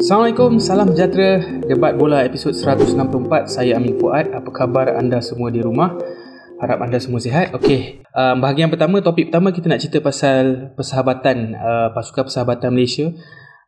Assalamualaikum, salam sejahtera. Debat bola episod 164. Saya Amin Fuad. Apa khabar anda semua di rumah? Harap anda semua sihat. Okey, bahagian pertama, topik pertama kita nak cerita pasal persahabatan, pasukan persahabatan Malaysia.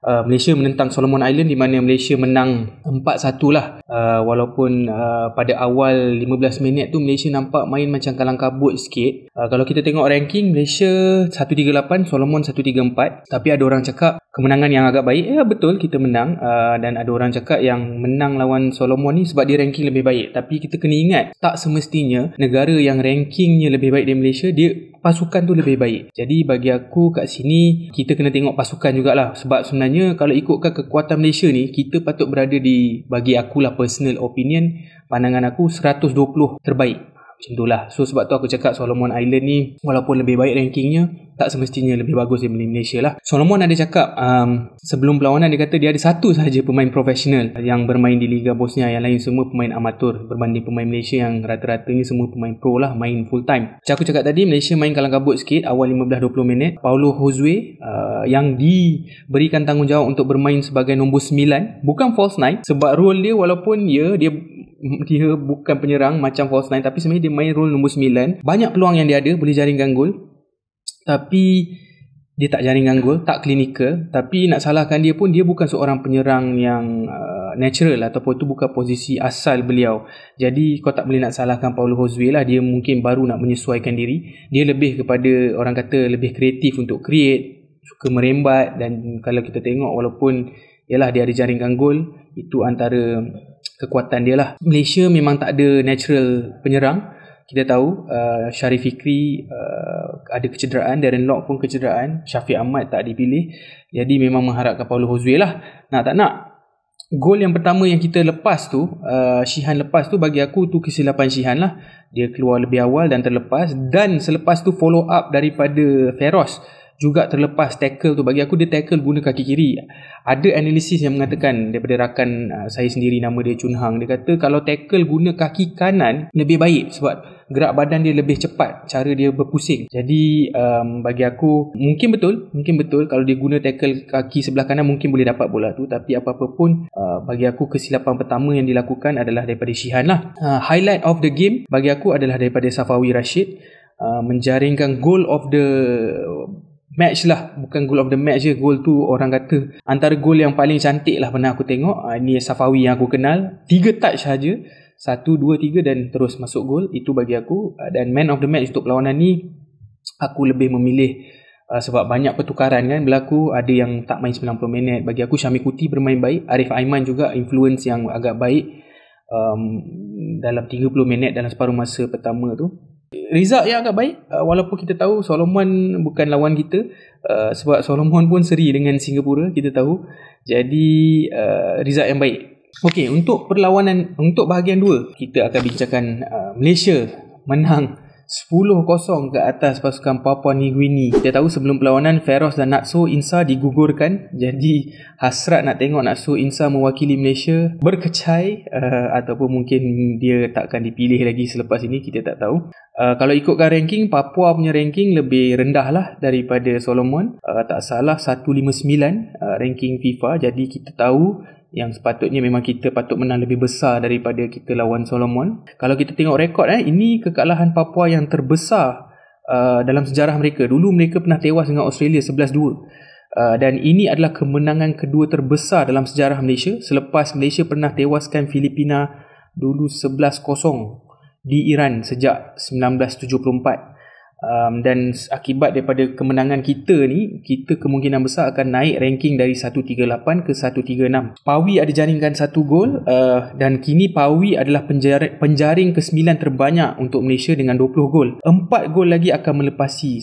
Malaysia menentang Solomon Island, di mana Malaysia menang 4-1 lah. Walaupun pada awal 15 minit tu Malaysia nampak main macam kalang kabut sikit. Kalau kita tengok ranking, Malaysia 138, Solomon 134. Tapi ada orang cakap kemenangan yang agak baik. Ya betul, kita menang. Dan ada orang cakap yang menang lawan Solomon ni sebab dia ranking lebih baik. Tapi kita kena ingat, tak semestinya negara yang rankingnya lebih baik dari Malaysia, dia pasukan tu lebih baik. Jadi bagi aku kat sini kita kena tengok pasukan jugalah. Sebab sebenarnya kalau ikutkan kekuatan Malaysia ni, kita patut berada di, bagi akulah personal opinion, pandangan aku 120 terbaik. Macam tu lah. So sebab tu aku cakap Solomon Island ni walaupun lebih baik rankingnya, tak semestinya lebih bagus daripada Malaysia lah. Solomon ada cakap sebelum perlawanan, dia kata dia ada satu sahaja pemain profesional yang bermain di Liga Bosnia. Yang lain semua pemain amatur, berbanding pemain Malaysia yang rata-ratanya semua pemain pro lah, main full time. Macam aku cakap tadi, Malaysia main kalang kabut sikit awal 15-20 minit. Paulo Josue yang diberikan tanggungjawab untuk bermain sebagai nombor 9, bukan false 9, sebab role dia walaupun dia bukan penyerang macam false 9, tapi sebenarnya dia main role nombor 9. Banyak peluang yang dia ada, boleh jaringkan gol, tapi dia tak jaringkan gol, tak klinikal. Tapi nak salahkan dia pun, dia bukan seorang penyerang yang natural, ataupun tu bukan posisi asal beliau. Jadi kau tak boleh nak salahkan Paulo Josue lah. Dia mungkin baru nak menyesuaikan diri. Dia lebih kepada, orang kata, lebih kreatif untuk create, suka merembat. Dan kalau kita tengok, walaupun yalah dia ada jaringkan gol, itu antara kekuatan dia lah. Malaysia memang tak ada natural penyerang. Kita tahu Sharif Fikri ada kecederaan, Darren Lock pun kecederaan, Syafiq Ahmad tak dipilih. Jadi memang mengharapkan Paulo Josue lah. Nak tak nak, gol yang pertama yang kita lepas tu, Shihan lepas tu, bagi aku tu kesilapan Shihan lah. Dia keluar lebih awal dan terlepas. Dan selepas tu follow up daripada Feroz juga terlepas tackle tu. Bagi aku dia tackle guna kaki kiri. Ada analisis yang mengatakan daripada rakan saya sendiri, nama dia Chun Hang, dia kata kalau tackle guna kaki kanan lebih baik sebab gerak badan dia lebih cepat, cara dia berpusing. Jadi bagi aku mungkin betul kalau dia guna tackle kaki sebelah kanan mungkin boleh dapat bola tu. Tapi apa-apa pun, bagi aku kesilapan pertama yang dilakukan adalah daripada Shihan lah. Highlight of the game bagi aku adalah daripada Safawi Rashid, menjaringkan goal of the match lah. Bukan goal of the match je, goal tu orang kata antara goal yang paling cantik lah pernah aku tengok. Ini Safawi yang aku kenal, 3 touch saja, 1, 2, 3 dan terus masuk gol. Itu bagi aku. Dan man of the match untuk perlawanan ni, aku lebih memilih sebab banyak pertukaran kan berlaku. Ada yang tak main 90 minit. Bagi aku Syamil Kuti bermain baik. Arif Aiman juga influence yang agak baik dalam 30 minit dalam separuh masa pertama tu. Result yang agak baik, walaupun kita tahu Solomon bukan lawan kita, sebab Solomon pun seri dengan Singapura, kita tahu. Jadi result yang baik. Okey, untuk perlawanan, untuk bahagian 2 kita akan bincangkan Malaysia menang 10-0 ke atas pasukan Papua New Guinea. Kita tahu sebelum perlawanan Feroz dan Natso Insa digugurkan. Jadi hasrat nak tengok Natso Insa mewakili Malaysia berkecai, ataupun mungkin dia takkan dipilih lagi selepas ini, kita tak tahu. Kalau ikutkan ranking, Papua punya ranking lebih rendah lah daripada Solomon. Tak salah 159 ranking FIFA. Jadi kita tahu yang sepatutnya memang kita patut menang lebih besar daripada kita lawan Solomon. Kalau kita tengok rekod, ini kekalahan Papua yang terbesar dalam sejarah mereka. Dulu mereka pernah tewas dengan Australia 11-2. Dan ini adalah kemenangan kedua terbesar dalam sejarah Malaysia, selepas Malaysia pernah tewaskan Filipina dulu 11-0 di Iran sejak 1974. Dan akibat daripada kemenangan kita ni, kita kemungkinan besar akan naik ranking dari 138 ke 136. Pawi ada jaringkan 1 gol, dan kini Pawi adalah penjaring ke-9 terbanyak untuk Malaysia dengan 20 gol. 4 gol lagi akan melepasi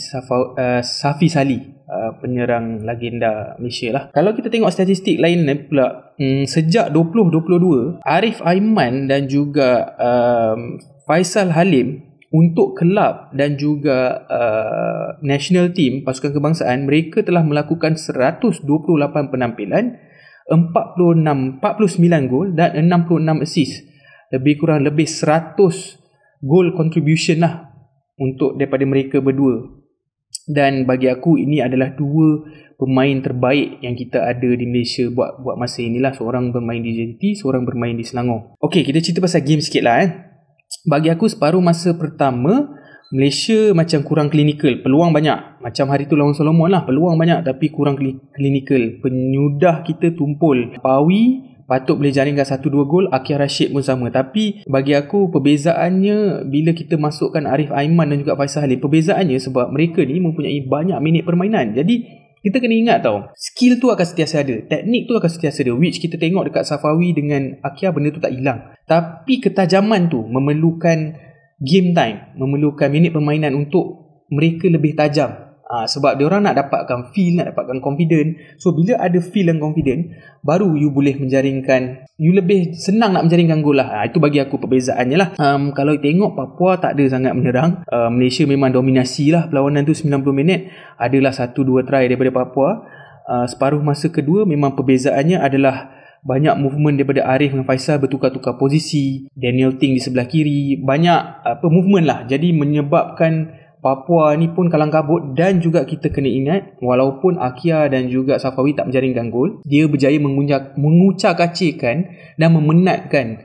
Safi Salih, penyerang legenda Malaysia lah. Kalau kita tengok statistik lain pula, sejak 2022, Arif Aiman dan juga Faisal Halim untuk kelab dan juga national team, pasukan kebangsaan, mereka telah melakukan 128 penampilan, 49 gol dan 66 assist. Lebih kurang lebih 100 gol contribution lah untuk daripada mereka berdua. Dan bagi aku ini adalah dua pemain terbaik yang kita ada di Malaysia buat masa inilah. Seorang bermain di JT, seorang bermain di Selangor. Okey, kita cerita pasal game sikit lah. Bagi aku separuh masa pertama Malaysia macam kurang klinikal. Peluang banyak. Macam hari tu lawan Solomon lah, peluang banyak tapi kurang klinikal. Penyudah kita tumpul. Pawi patut boleh jaringkan 1-2 gol, Akir Rashid pun sama. Tapi bagi aku perbezaannya bila kita masukkan Arif Aiman dan juga Faisal Halim, perbezaannya sebab mereka ni mempunyai banyak minit permainan. Jadi kita kena ingat tau, skill tu akan sentiasa ada, teknik tu akan sentiasa ada, which kita tengok dekat Safawi dengan Akir benda tu tak hilang. Tapi ketajaman tu memerlukan game time, memerlukan minit permainan untuk mereka lebih tajam. Sebab diorang nak dapatkan feel, nak dapatkan confident. So bila ada feel dan confident, baru you boleh menjaringkan, you lebih senang nak menjaringkan gol lah. Itu bagi aku perbezaannya lah. Kalau tengok Papua tak ada sangat menyerang. Malaysia memang dominasi lah perlawanan tu 90 minit. Adalah 1-2 try daripada Papua. Separuh masa kedua memang perbezaannya adalah banyak movement daripada Arif dengan Faisal bertukar-tukar posisi. Daniel Ting di sebelah kiri. Banyak movement lah. Jadi menyebabkan Papua ni pun kalang kabut. Dan juga kita kena ingat, walaupun Akia dan juga Safawi tak menjaringkan gol, dia berjaya mengucak-kacirkan dan memenatkan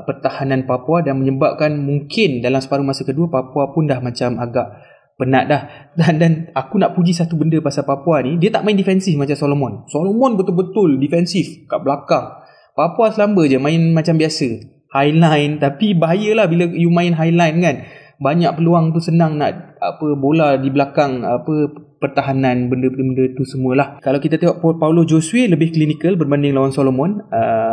pertahanan Papua dan menyebabkan mungkin dalam separuh masa kedua Papua pun dah macam agak penat dah. Dan aku nak puji satu benda pasal Papua ni, dia tak main defensif macam Solomon. Solomon betul-betul defensif kat belakang. Papua selamba je main macam biasa, highline. Tapi bahayalah bila you main highline kan, banyak peluang tu senang nak bola di belakang pertahanan, benda-benda tu semualah. Kalau kita tengok Paulo Josue lebih klinikal berbanding lawan Solomon.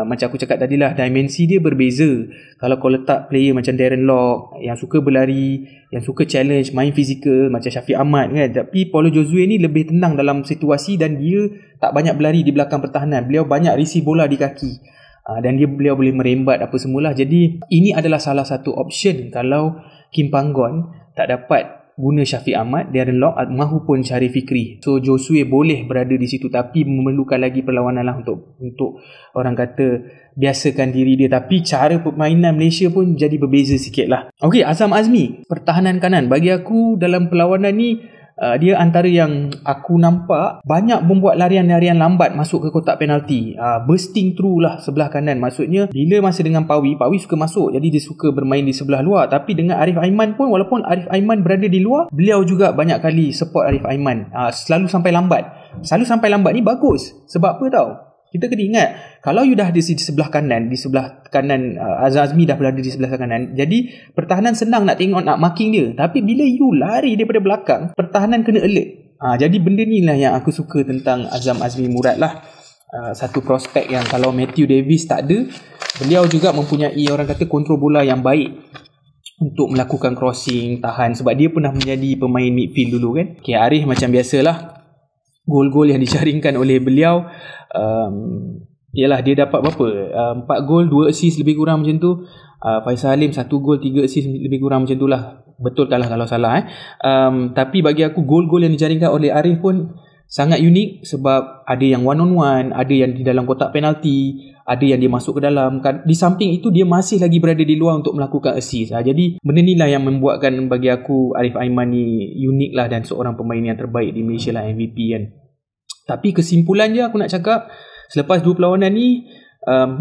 Macam aku cakap tadilah, dimensi dia berbeza. Kalau kau letak player macam Darren Lock yang suka berlari, yang suka challenge, main fizikal macam Syafiq Ahmad kan, tapi Paulo Josue ni lebih tenang dalam situasi dan dia tak banyak berlari di belakang pertahanan. Beliau banyak receive bola di kaki. Dan beliau boleh merembat apa semualah. Jadi ini adalah salah satu option kalau Kim Panggon tak dapat guna Syafiq Ahmad, Darren Lock mahupun Syarif Fikri. So Josue boleh berada di situ, tapi memerlukan lagi perlawanan lah untuk orang kata biasakan diri dia. Tapi cara permainan Malaysia pun jadi berbeza sikit lah. Okay, Azam Azmi, pertahanan kanan. Bagi aku dalam perlawanan ni, dia antara yang aku nampak banyak membuat larian-larian lambat masuk ke kotak penalti. Bursting through lah sebelah kanan. Maksudnya bila masa dengan Pawi suka masuk, jadi dia suka bermain di sebelah luar. Tapi dengan Arif Aiman pun, walaupun Arif Aiman berada di luar, beliau juga banyak kali support Arif Aiman. Selalu sampai lambat ni bagus. Sebab apa tau? Kita kena ingat, kalau you dah ada di sebelah kanan, Azam Azmi dah berada di sebelah kanan, jadi pertahanan senang nak tengok, nak marking dia. Tapi bila you lari daripada belakang, pertahanan kena alert. Jadi benda ni lah yang aku suka tentang Azam Azmi Murad lah. Satu prospek yang kalau Matthew Davis tak ada, beliau juga mempunyai orang kata kontrol bola yang baik untuk melakukan crossing, tahan. Sebab dia pernah menjadi pemain midfield dulu kan. Okay, Arif macam biasalah, gol-gol yang dijaringkan oleh beliau, ialah dia dapat berapa? 4 gol, 2 assist lebih kurang macam tu. Faisal Halim 1 gol, 3 assist lebih kurang macam tu lah. Betul kalah kalau salah tapi bagi aku gol-gol yang dijaringkan oleh Arif pun sangat unik. Sebab ada yang one on one, ada yang di dalam kotak penalti, ada yang dia masuk ke dalam. Di samping itu dia masih lagi berada di luar untuk melakukan assist. Jadi benda ni lah yang membuatkan bagi aku Arif Aiman ni unik lah, dan seorang pemain yang terbaik di Malaysia lah, MVP kan. Tapi kesimpulan je aku nak cakap, selepas 2 perlawanan ni,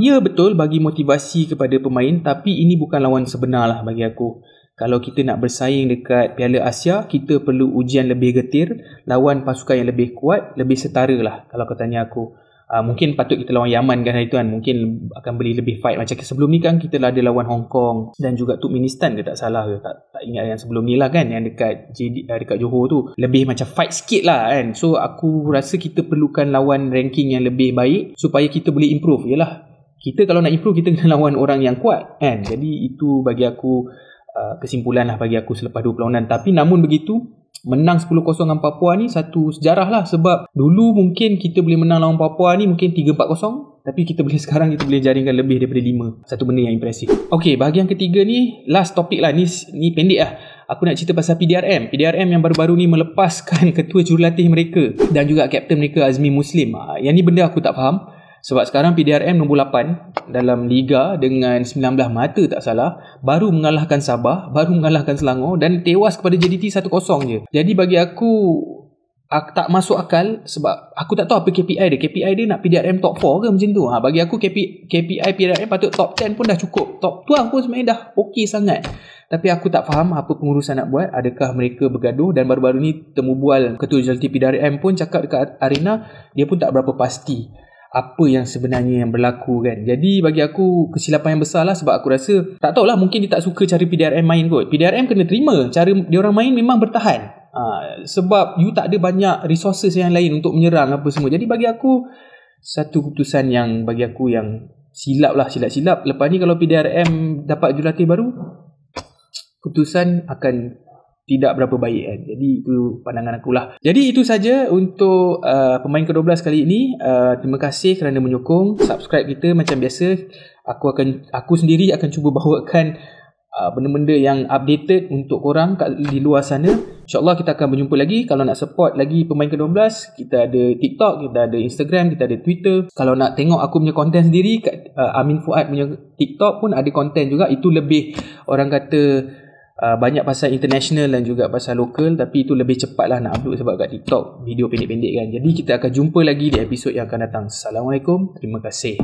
ya betul bagi motivasi kepada pemain, tapi ini bukan lawan sebenar lah bagi aku. Kalau kita nak bersaing dekat Piala Asia, kita perlu ujian lebih getir, lawan pasukan yang lebih kuat, lebih setara lah kalau kau tanya aku. Mungkin patut kita lawan Yaman kan hari tu kan, mungkin akan beri lebih fight. Macam sebelum ni kan kita lah ada lawan Hong Kong dan juga Turkmenistan ke tak salah ke, tak ingat yang sebelum ni lah kan, yang dekat Johor tu lebih macam fight sikit lah kan. So aku rasa kita perlukan lawan ranking yang lebih baik supaya kita boleh improve. Yalah, kita kalau nak improve kita kena lawan orang yang kuat kan. Jadi itu bagi aku kesimpulan lah bagi aku selepas 2 perlawanan. Tapi namun begitu, menang 10-0 dengan Papua ni satu sejarah lah. Sebab dulu mungkin kita boleh menang lawan Papua ni mungkin 3-4-0, tapi sekarang kita boleh jaringkan lebih daripada 5. Satu benda yang impresif. Okay, bahagian ketiga ni last topik lah. Ni pendek lah. Aku nak cerita pasal PDRM yang baru-baru ni melepaskan ketua jurulatih mereka dan juga kapten mereka Azmi Muslim. Yang ni benda aku tak faham. Sebab sekarang PDRM nombor 8 dalam Liga dengan 19 mata tak salah, baru mengalahkan Sabah, baru mengalahkan Selangor dan tewas kepada JDT 1-0 je. Jadi bagi aku tak masuk akal sebab aku tak tahu apa KPI dia. KPI dia nak PDRM top 4 ke macam tu. Bagi aku KPI PDRM patut top 10 pun dah cukup. Top 12 pun sebenarnya dah okey sangat. Tapi aku tak faham apa pengurusan nak buat. Adakah mereka bergaduh? Dan baru-baru ni temu bual Ketua Jenalti PDRM pun cakap dekat Arena, dia pun tak berapa pasti apa yang sebenarnya yang berlaku kan. Jadi bagi aku kesilapan yang besar lah, sebab aku rasa tak tahulah, mungkin dia tak suka cara PDRM main kot. PDRM kena terima cara dia orang main memang bertahan. Sebab you tak ada banyak resources yang lain untuk menyerang apa semua. Jadi bagi aku satu keputusan yang bagi aku yang silap. Lepas ni kalau PDRM dapat jurulatih baru, keputusan akan tidak berapa baik kan. Jadi itu pandangan aku lah. Jadi itu saja untuk pemain ke-12 kali ini. Terima kasih kerana menyokong. Subscribe kita macam biasa. Aku sendiri akan cuba bawakan benda-benda yang updated untuk korang di luar sana. InsyaAllah kita akan berjumpa lagi. Kalau nak support lagi pemain ke-12, kita ada TikTok, kita ada Instagram, kita ada Twitter. Kalau nak tengok aku punya konten sendiri, Amin Fuad punya TikTok pun ada konten juga. Itu lebih orang kata banyak pasal international dan juga pasal lokal, tapi itu lebih cepat lah nak upload sebab kat TikTok video pendek-pendek kan. Jadi kita akan jumpa lagi di episod yang akan datang. Assalamualaikum, terima kasih.